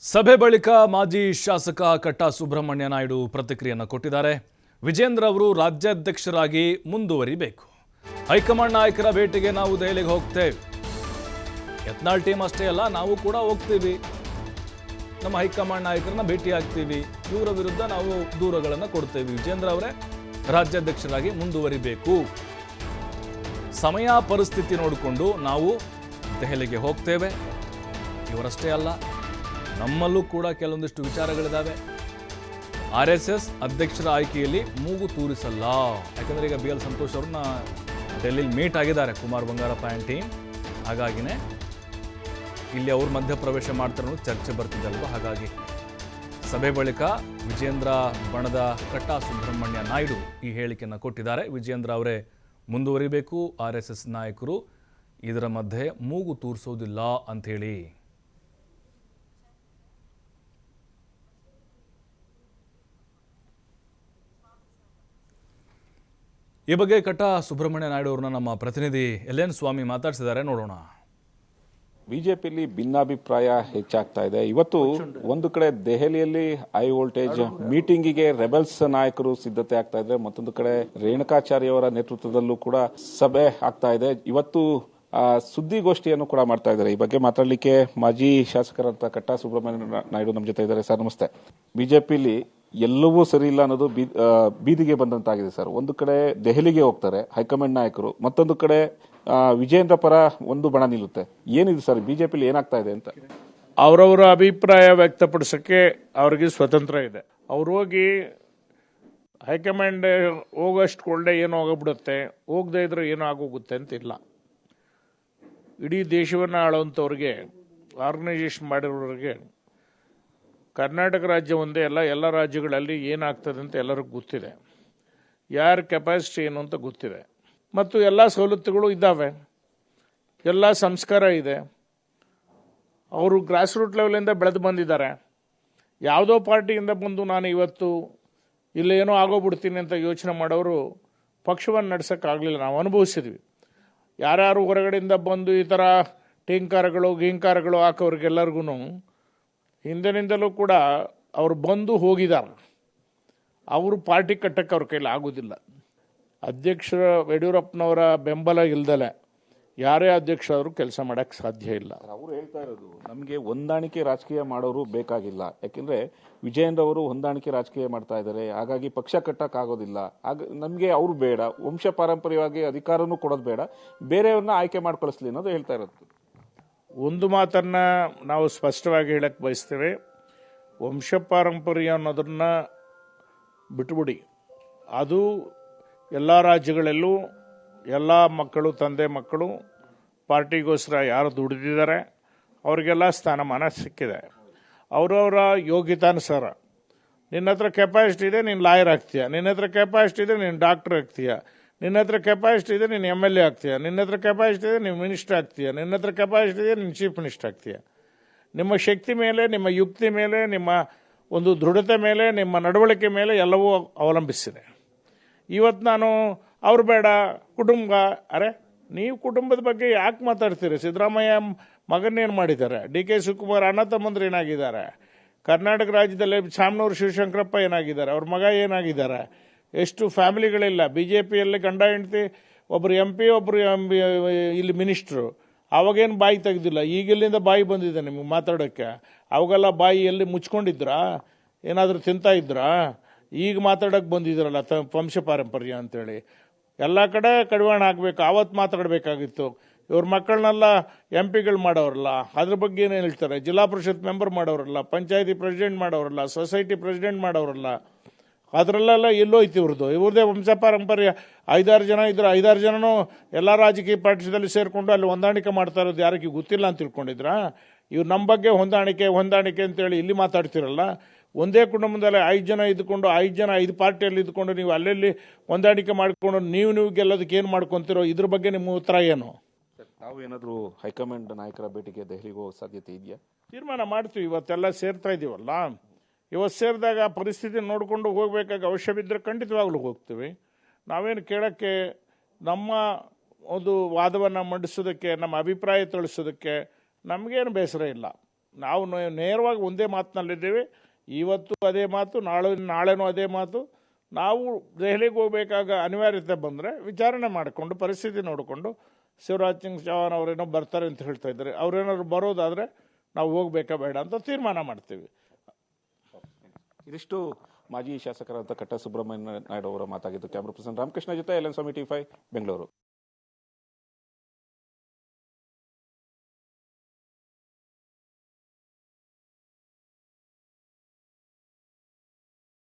ಸಭೆ ಬಳಿಕ ಮಾಜಿ ಶಾಸಕ ಕಟ್ಟಾ ಸುಬ್ರಹ್ಮಣ್ಯ ನಾಯ್ಡು ಪ್ರತಿಕ್ರಿಯೆಯನ್ನು ಕೊಟ್ಟಿದ್ದಾರೆ. ವಿಜೇಂದ್ರ ಅವರು ರಾಜ್ಯಾಧ್ಯಕ್ಷರಾಗಿ ಮುಂದುವರಿಬೇಕು. ಹೈಕಮಾಂಡ್ ನಾಯಕರ ಭೇಟಿಗೆ ನಾವು ದೆಹಲಿಗೆ ಹೋಗ್ತೇವೆ. ಯತ್ನಾಳ್ ಟೀಮ್ ಅಷ್ಟೇ ಅಲ್ಲ, ನಾವು ಕೂಡ ಹೋಗ್ತೀವಿ. ನಮ್ಮ ಹೈಕಮಾಂಡ್ ನಾಯಕರನ್ನ ಭೇಟಿ ಆಗ್ತೀವಿ. ಇವರ ವಿರುದ್ಧ ನಾವು ದೂರುಗಳನ್ನು ಕೊಡ್ತೇವೆ. ವಿಜೇಂದ್ರ ಅವರೇ ರಾಜ್ಯಾಧ್ಯಕ್ಷರಾಗಿ ಮುಂದುವರಿಬೇಕು. ಸಮಯ ಪರಿಸ್ಥಿತಿ ನೋಡಿಕೊಂಡು ನಾವು ದೆಹಲಿಗೆ ಹೋಗ್ತೇವೆ. ಇವರಷ್ಟೇ ಅಲ್ಲ, ನಮ್ಮಲ್ಲೂ ಕೂಡ ಕೆಲವೊಂದಿಷ್ಟು ವಿಚಾರಗಳಿದ್ದಾವೆ. RSS ಅಧ್ಯಕ್ಷರ ಆಯ್ಕೆಯಲ್ಲಿ ಮೂಗು ತೂರಿಸಲ್ಲ. ಯಾಕಂದರೆ ಈಗ BL ಸಂತೋಷ್ ಅವ್ರನ್ನ ಡೆಲ್ಲಿಲಿ ಮೀಟ್ ಆಗಿದ್ದಾರೆ ಕುಮಾರ್ ಬಂಗಾರಪ್ಪ ಆ್ಯಂಡ್ ಟೀಮ್. ಹಾಗಾಗಿನೇ ಇಲ್ಲಿ ಅವ್ರ ಮಧ್ಯಪ್ರವೇಶ ಮಾಡ್ತಾರೆ ಅನ್ನೋ ಚರ್ಚೆ ಬರ್ತಿದ್ದಲ್ವ. ಹಾಗಾಗಿ ಸಭೆ ಬಳಿಕ ವಿಜೇಂದ್ರ ಬಣದ ಕಟ್ಟಾ ಸುಬ್ರಹ್ಮಣ್ಯ ನಾಯ್ಡು ಈ ಹೇಳಿಕೆಯನ್ನು ಕೊಟ್ಟಿದ್ದಾರೆ. ವಿಜೇಂದ್ರ ಅವರೇ ಮುಂದುವರಿಬೇಕು, RSS ನಾಯಕರು ಇದರ ಮಧ್ಯೆ ಮೂಗು ತೂರಿಸೋದಿಲ್ಲ ಅಂಥೇಳಿ. ಈ ಬಗ್ಗೆ ಕಟ್ಟಾ ಸುಬ್ರಹ್ಮಣ್ಯ ನಾಯ್ಡು ಅವ್ರನ್ನ ನಮ್ಮ ಪ್ರತಿನಿಧಿ LN ಸ್ವಾಮಿ ಮಾತಾಡ್ಸಿದ್ದಾರೆ, ನೋಡೋಣ. ಬಿಜೆಪಿಯಲ್ಲಿ ಭಿನ್ನಾಭಿಪ್ರಾಯ ಹೆಚ್ಚಾಗ್ತಾ ಇದೆ. ಇವತ್ತು ಒಂದು ಕಡೆ ದೆಹಲಿಯಲ್ಲಿ ಹೈ ವೋಲ್ಟೇಜ್ ಮೀಟಿಂಗಿಗೆ ರೆಬೆಲ್ಸ್ ನಾಯಕರು ಸಿದ್ಧತೆ ಆಗ್ತಾ ಇದ್ದಾರೆ. ಮತ್ತೊಂದು ಕಡೆ ರೇಣುಕಾಚಾರ್ಯ ಅವರ ನೇತೃತ್ವದಲ್ಲೂ ಕೂಡ ಸಭೆ ಆಗ್ತಾ ಇದೆ. ಇವತ್ತು ಸುದ್ದಿಗೋಷ್ಠಿಯನ್ನು ಕೂಡ ಮಾಡ್ತಾ ಇದ್ದಾರೆ. ಈ ಬಗ್ಗೆ ಮಾತಾಡಲಿಕ್ಕೆ ಮಾಜಿ ಶಾಸಕರಂತ ಕಟ್ಟಾ ಸುಬ್ರಹ್ಮಣ್ಯ ನಾಯ್ಡು ನಮ್ಮ ಜೊತೆ ಇದ್ದಾರೆ. ಸರ್ ನಮಸ್ತೆ. ಬಿಜೆಪಿಲಿ ಎಲ್ಲವೂ ಸರಿ ಇಲ್ಲ ಅನ್ನೋದು ಬೀದಿಗೆ ಬಂದಂತಾಗಿದೆ ಸರ್. ಒಂದು ಕಡೆ ದೆಹಲಿಗೆ ಹೋಗ್ತಾರೆ ಹೈಕಮಾಂಡ್ ನಾಯಕರು, ಮತ್ತೊಂದು ಕಡೆ ವಿಜೇಂದ್ರ ಪರ ಒಂದು ಬಣ ನಿಲ್ಲುತ್ತೆ. ಏನಿದೆ ಸರ್ ಬಿಜೆಪಿಲಿ ಏನಾಗ್ತಾ ಇದೆ ಅಂತ? ಅವರವರ ಅಭಿಪ್ರಾಯ ವ್ಯಕ್ತಪಡಿಸೋಕ್ಕೆ ಅವ್ರಿಗೆ ಸ್ವತಂತ್ರ ಇದೆ. ಅವ್ರು ಹೋಗಿ ಹೈಕಮಾಂಡ್ ಹೋಗೋಷ್ಟುಕೊಳ್ಳೆ ಏನೋ ಆಗೋಗ್ಬಿಡುತ್ತೆ, ಹೋಗದೇ ಇದ್ರೆ ಏನೋ ಆಗೋಗುತ್ತೆ ಅಂತಿಲ್ಲ. ಇಡೀ ದೇಶವನ್ನು ಆಳುವಂಥವ್ರಿಗೆ, ಆರ್ಗನೈಸೇಷನ್ ಮಾಡಿರೋರಿಗೆ ಕರ್ನಾಟಕ ರಾಜ್ಯ ಒಂದೇ ಅಲ್ಲ, ಎಲ್ಲ ರಾಜ್ಯಗಳಲ್ಲಿ ಏನಾಗ್ತದೆ ಅಂತ ಎಲ್ಲರಿಗೂ ಗೊತ್ತಿದೆ. ಯಾರ ಕೆಪಾಸಿಟಿ ಏನು ಅಂತ ಗೊತ್ತಿದೆ. ಮತ್ತು ಎಲ್ಲ ಸವಲತ್ತುಗಳು ಇದ್ದಾವೆ, ಎಲ್ಲ ಸಂಸ್ಕಾರ ಇದೆ. ಅವರು ಗ್ರಾಸ್ ರೂಟ್ ಲೆವೆಲಿಂದ ಬೆಳೆದು ಬಂದಿದ್ದಾರೆ. ಯಾವುದೋ ಪಾರ್ಟಿಯಿಂದ ಬಂದು ನಾನು ಇವತ್ತು ಇಲ್ಲೇನೋ ಆಗೋಗ್ಬಿಡ್ತೀನಿ ಅಂತ ಯೋಚನೆ ಮಾಡೋರು ಪಕ್ಷವನ್ನು ನಡೆಸೋಕ್ಕಾಗಲಿಲ್ಲ. ನಾವು ಅನುಭವಿಸಿದ್ವಿ. ಯಾರ್ಯಾರು ಹೊರಗಡೆಯಿಂದ ಬಂದು ಈ ಥರ ಗೀಂಕಾರಗಳು ಹಾಕೋರಿಗೆಲ್ಲರಿಗೂ ಹಿಂದಿನಿಂದಲೂ ಕೂಡ ಅವರು ಬಂದು ಹೋಗಿದ್ದಾರೆ. ಅವರು ಪಾರ್ಟಿ ಕಟ್ಟಕ್ಕೆ ಅವ್ರ ಕೈಲಿ ಆಗೋದಿಲ್ಲ. ಅಧ್ಯಕ್ಷರ ಯಡಿಯೂರಪ್ಪನವರ ಬೆಂಬಲ ಇಲ್ದಲೆ ಯಾರೇ ಅಧ್ಯಕ್ಷರಾದರೂ ಕೆಲಸ ಮಾಡೋಕ್ಕೆ ಸಾಧ್ಯ ಇಲ್ಲ. ಅವರು ಹೇಳ್ತಾ ಇರೋದು ನಮಗೆ ಹೊಂದಾಣಿಕೆ ರಾಜಕೀಯ ಮಾಡೋರು ಬೇಕಾಗಿಲ್ಲ. ಯಾಕೆಂದ್ರೆ ವಿಜಯೇಂದ್ರ ಅವರು ಹೊಂದಾಣಿಕೆ ರಾಜಕೀಯ ಮಾಡ್ತಾ ಇದ್ದಾರೆ. ಹಾಗಾಗಿ ಪಕ್ಷ ಕಟ್ಟಕ್ಕಾಗೋದಿಲ್ಲ. ನಮಗೆ ಅವರು ಬೇಡ, ವಂಶ ಪಾರಂಪರ್ಯವಾಗಿ ಅಧಿಕಾರನೂ ಕೊಡೋದು ಬೇಡ, ಬೇರೆಯವ್ರನ್ನ ಆಯ್ಕೆ ಮಾಡ್ಕೊಳಿಸ್ಲಿ ಅನ್ನೋದು ಹೇಳ್ತಾ ಇರೋದು. ಒಂದು ಮಾತನ್ನ ನಾವು ಸ್ಪಷ್ಟವಾಗಿ ಹೇಳಕ್ಕೆ ಬಯಸ್ತೇವೆ. ವಂಶ ಪಾರಂಪರ್ಯ ಅನ್ನೋದನ್ನ ಬಿಟ್ಬಿಡಿ. ಅದು ಎಲ್ಲ ರಾಜ್ಯಗಳಲ್ಲೂ ಎಲ್ಲ ಮಕ್ಕಳು, ತಂದೆ ಮಕ್ಕಳು ಪಾರ್ಟಿಗೋಸ್ಕರ ಯಾರು ದುಡಿದಿದ್ದಾರೆ ಅವ್ರಿಗೆಲ್ಲ ಸ್ಥಾನಮಾನ ಸಿಕ್ಕಿದೆ. ಅವರವರ ಯೋಗ್ಯತಾನುಸಾರ ನಿನ್ನ ಹತ್ರ ಕೆಪಾಸಿಟಿ ಇದೆ, ನೀನು ಲಾಯರ್ ಆಗ್ತೀಯ. ನಿನ್ನ ಹತ್ರ ಕೆಪಾಸಿಟಿ ಇದೆ, ನೀನು ಡಾಕ್ಟರ್ ಆಗ್ತೀಯ. ನಿನ್ನ ಹತ್ರ ಕೆಪಾಸಿಟಿ ಇದೆ, ನೀನು MLA ಆಗ್ತೀಯ. ನಿನ್ನ ಹತ್ರ ಕೆಪಾಸಿಟಿ ಇದೆ, ನೀವು ಮಿನಿಸ್ಟರ್ ಆಗ್ತೀಯ. ನಿನ್ನ ಹತ್ರ ಕೆಪಾಸಿಟಿ ಇದೆ, ನೀನು ಚೀಫ್ ಮಿನಿಸ್ಟರ್ ಆಗ್ತೀಯ. ನಿಮ್ಮ ಶಕ್ತಿ ಮೇಲೆ, ನಿಮ್ಮ ಯುಕ್ತಿ ಮೇಲೆ, ನಿಮ್ಮ ಒಂದು ದೃಢತೆ ಮೇಲೆ, ನಿಮ್ಮ ನಡವಳಿಕೆ ಮೇಲೆ ಎಲ್ಲವೂ ಅವಲಂಬಿಸಿದೆ. ಇವತ್ತು ನಾನು ಅವ್ರು ಬೇಡ, ಕುಟುಂಬ, ಅರೆ ನೀವು ಕುಟುಂಬದ ಬಗ್ಗೆ ಯಾಕೆ ಮಾತಾಡ್ತೀರಿ? ಸಿದ್ದರಾಮಯ್ಯ ಮಗನ್ನೇನು ಮಾಡಿದ್ದಾರೆ? DK ಶಿವಕುಮಾರ್ ಅಣ್ಣ ತಮ್ಮಂದ್ರು ಏನಾಗಿದ್ದಾರೆ? ಕರ್ನಾಟಕ ರಾಜ್ಯದಲ್ಲಿ ಶಾಮನೂರು ಶಿವಶಂಕರಪ್ಪ ಏನಾಗಿದ್ದಾರೆ? ಅವ್ರ ಮಗ ಏನಾಗಿದ್ದಾರೆ? ಎಷ್ಟು ಫ್ಯಾಮಿಲಿಗಳಿಲ್ಲ. BJPಯಲ್ಲಿ ಗಂಡ ಹೆಂಡತಿ, ಒಬ್ಬರು MP, ಒಬ್ಬರು ಇಲ್ಲಿ ಮಿನಿಸ್ಟ್ರು. ಅವಾಗೇನು ಬಾಯಿ ತೆಗೆದಿಲ್ಲ. ಈಗೆಲ್ಲಿಂದ ಬಾಯಿ ಬಂದಿದೆ ನಿಮಗೆ ಮಾತಾಡೋಕ್ಕೆ? ಅವಾಗೆಲ್ಲ ಬಾಯಿ ಎಲ್ಲಿ ಮುಚ್ಕೊಂಡಿದ್ರಾ? ಏನಾದರೂ ತಿಂತಾ ಇದ್ರಾ? ಈಗ ಮಾತಾಡೋಕ್ಕೆ ಬಂದಿದ್ರಲ್ಲ ವಂಶ ಪಾರಂಪರ್ಯ ಅಂತೇಳಿ. ಎಲ್ಲ ಕಡೆ ಕಡಿವಾಣ ಆಗಬೇಕು. ಆವತ್ತು ಮಾತಾಡಬೇಕಾಗಿತ್ತು. ಇವ್ರ ಮಕ್ಕಳನ್ನೆಲ್ಲ MP ಮಾಡೋರಲ್ಲ, ಅದ್ರ ಬಗ್ಗೆ ಏನು ಹೇಳ್ತಾರೆ? ಜಿಲ್ಲಾ ಪರಿಷತ್ ಮೆಂಬರ್ ಮಾಡೋರಲ್ಲ, ಪಂಚಾಯತಿ ಪ್ರೆಸಿಡೆಂಟ್ ಮಾಡೋರಲ್ಲ, ಸೊಸೈಟಿ ಪ್ರೆಸಿಡೆಂಟ್ ಮಾಡೋರಲ್ಲ. ಅದರಲ್ಲೆಲ್ಲ ಎಲ್ಲೋಯ್ತು ಇವ್ರದ್ದೇ ವಂಶ ಪಾರಂಪರ್ಯ. 5-6 ಜನ ಇದ್ರು. 5-6 ಜನನೂ ಎಲ್ಲ ರಾಜಕೀಯ ಪಕ್ಷದಲ್ಲಿ ಸೇರಿಕೊಂಡು ಅಲ್ಲಿ ಹೊಂದಾಣಿಕೆ ಮಾಡ್ತಾ ಇರೋದು ಯಾರಿಗೆ ಗೊತ್ತಿಲ್ಲ ಅಂತ ತಿಳ್ಕೊಂಡಿದ್ರಾ? ಇವ್ರು ನಮ್ಮ ಬಗ್ಗೆ ಹೊಂದಾಣಿಕೆ ಅಂತೇಳಿ ಇಲ್ಲಿ ಮಾತಾಡ್ತಿರಲ್ಲ. ಒಂದೇ ಕುಟುಂಬದಲ್ಲಿ 5 ಜನ ಇದ್ಕೊಂಡು 5 ಪಾರ್ಟಿಯಲ್ಲಿ ಇದ್ಕೊಂಡು ನೀವು ಅಲ್ಲೆಲ್ಲಿ ಹೊಂದಾಣಿಕೆ ಮಾಡಿಕೊಂಡು ನೀವು ಗೆಲ್ಲೋದಕ್ಕೆ ಏನು ಮಾಡ್ಕೊತಿರೋ? ಇದ್ರ ಬಗ್ಗೆ ನಿಮ್ಮ ಉತ್ತರ ಏನು? ತಾವು ಏನಾದರೂ ಹೈಕಮಾಂಡ್ ನಾಯಕರ ಭೇಟಿಗೆ ದೆಹಲಿಗೆ ಹೋಗೋ ಸಾಧ್ಯತೆ ಇದೆಯಾ? ತೀರ್ಮಾನ ಮಾಡ್ತೀವಿ. ಇವತ್ತೆಲ್ಲ ಸೇರ್ತಾ ಇದೀವಲ್ಲ, ಇವತ್ತು ಸೇರಿದಾಗ ಪರಿಸ್ಥಿತಿ ನೋಡಿಕೊಂಡು ಹೋಗಬೇಕಾಗಿ ಅವಶ್ಯವಿದ್ದರೆ ಖಂಡಿತವಾಗ್ಲೂ ಹೋಗ್ತೀವಿ. ನಾವೇನು ಕೇಳೋಕ್ಕೆ, ನಮ್ಮ ಒಂದು ವಾದವನ್ನು ಮಂಡಿಸೋದಕ್ಕೆ, ನಮ್ಮ ಅಭಿಪ್ರಾಯ ತಿಳಿಸೋದಕ್ಕೆ ನಮಗೇನು ಬೇಸರ ಇಲ್ಲ. ನಾವು ನೇರವಾಗಿ ಒಂದೇ ಮಾತಿನಲ್ಲಿದ್ದೇವೆ. ಇವತ್ತು ಅದೇ ಮಾತು, ನಾಳೆನೂ ಅದೇ ಮಾತು. ನಾವು ದೆಹಲಿಗೆ ಹೋಗಬೇಕಾಗ ಅನಿವಾರ್ಯತೆ ಬಂದರೆ ವಿಚಾರಣೆ ಮಾಡಿಕೊಂಡು ಪರಿಸ್ಥಿತಿ ನೋಡಿಕೊಂಡು ಶಿವರಾಜ್ ಸಿಂಗ್ ಚೌಹಾಣ್ ಅವರೇನೋ ಬರ್ತಾರೆ ಅಂತ ಹೇಳ್ತಾ ಇದ್ದಾರೆ, ಅವರೇನಾದ್ರು ಬರೋದಾದರೆ ನಾವು ಹೋಗಬೇಕಾ ಬೇಡ ಅಂತ ತೀರ್ಮಾನ ಮಾಡ್ತೀವಿ. ಇದಿಷ್ಟು ಮಾಜಿ ಶಾಸಕರಾದ ಕಟ್ಟಾ ಸುಬ್ರಹ್ಮಣ್ಯ ನಾಯ್ಡು ಅವರ ಮಾತಾಗಿದ್ದು. ಕ್ಯಾಮ್ರಾ ಪರ್ಸನ್ ರಾಮಕೃಷ್ಣ ಜೊತೆ LN ಸ್ವಾಮಿ T5 ಬೆಂಗಳೂರು.